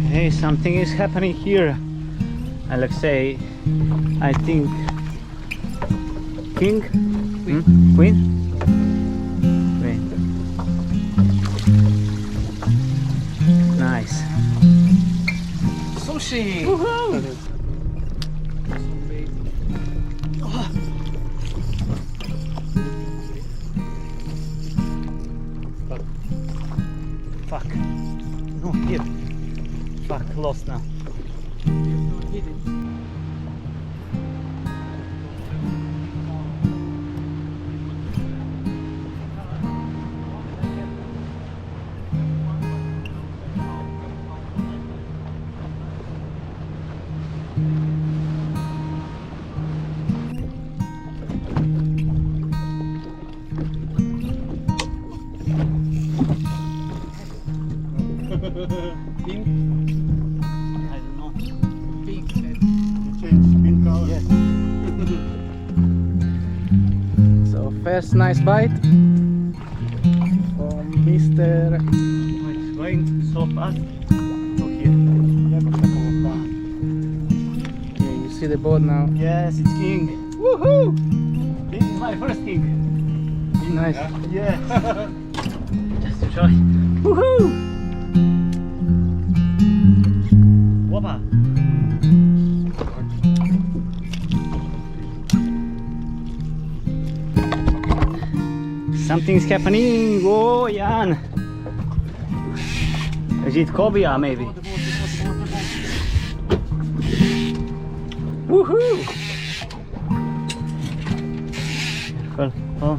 Hey, something is happening here. Let's say, I think king, queen, queen. Nice. Sushi! Woohoo! Fuck. No, here. Fuck, lost now. Pink? I don't know. Pink. Change pink color. Yes. So first nice bite from Mr. It's going so fast. Look here. Yeah, you see the boat now. Yes, it's king. Woohoo! This is my first king. Nice. Yeah. Just to try. Woohoo! Whoppa. Something's happening. Oh, Jan. Is it cobia maybe? Woohoo! Careful. Oh.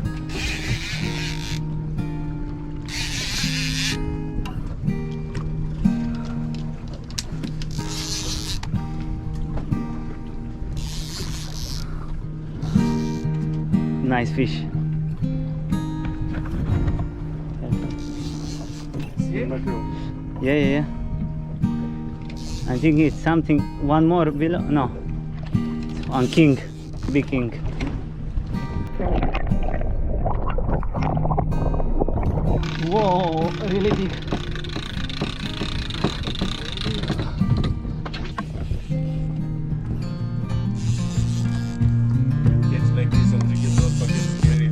Nice fish. Yeah. I think it's something, one more below. No, on king, big king. Whoa, really big. Kids like this and you not fucking scary.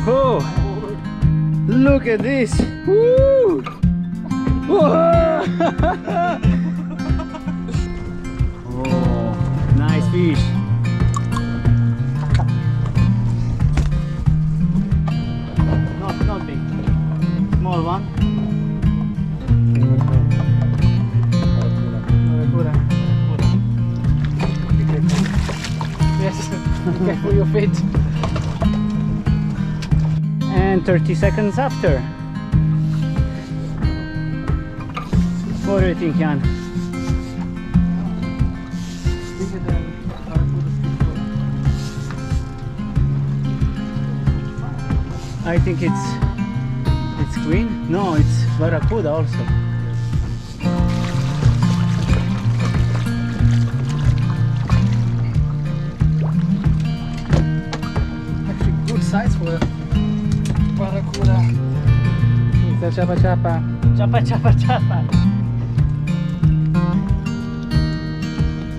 Whoa! Look at this! Woo! Whoa! Oh, nice fish. Not big. Small one. Yes, be careful your feet. And 30 seconds after. What do you think, Jan? Bigger than barracuda. I think it's queen. No, it's barracuda also. Actually, good size for a barracuda. Mr. Chapa Chapa. Chapa.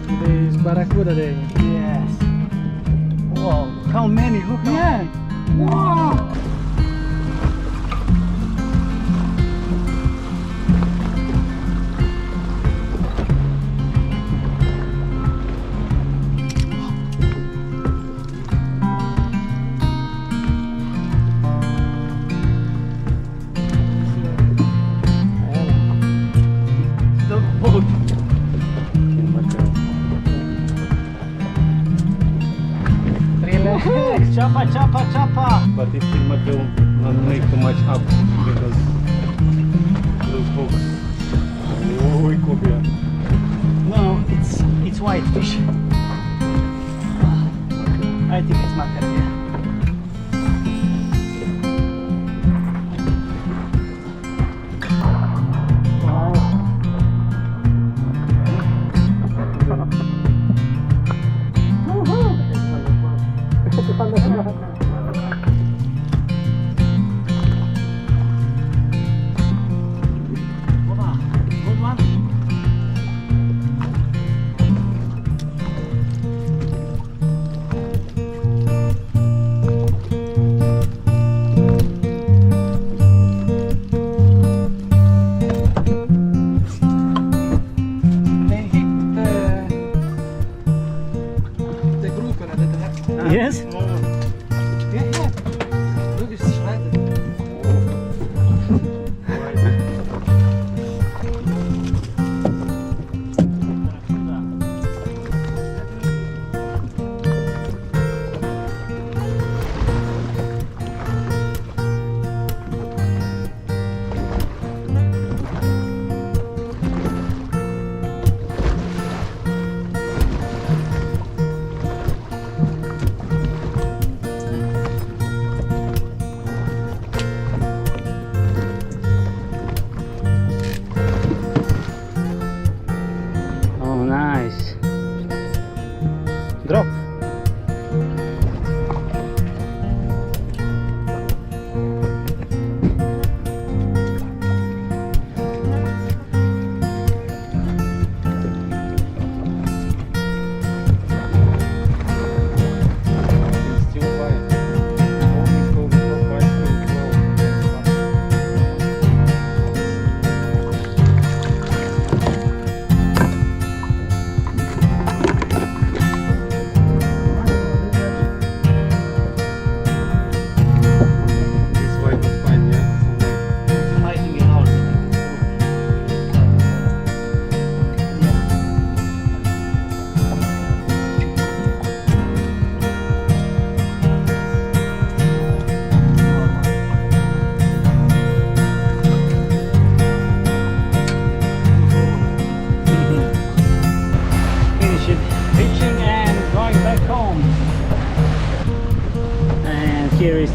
Today is barracuda day. Yes. Wow, how many? Look how Yeah. many. Wow! The boat. Relax. Chapa. But it will not make too much up because those hooks. Oh, it could be. No, it's white fish. I think it's mackerel. Yeah.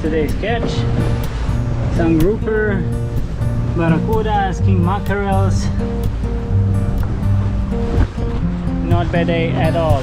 today's catch. Some grouper, barracudas, king mackerels. Not bad day at all.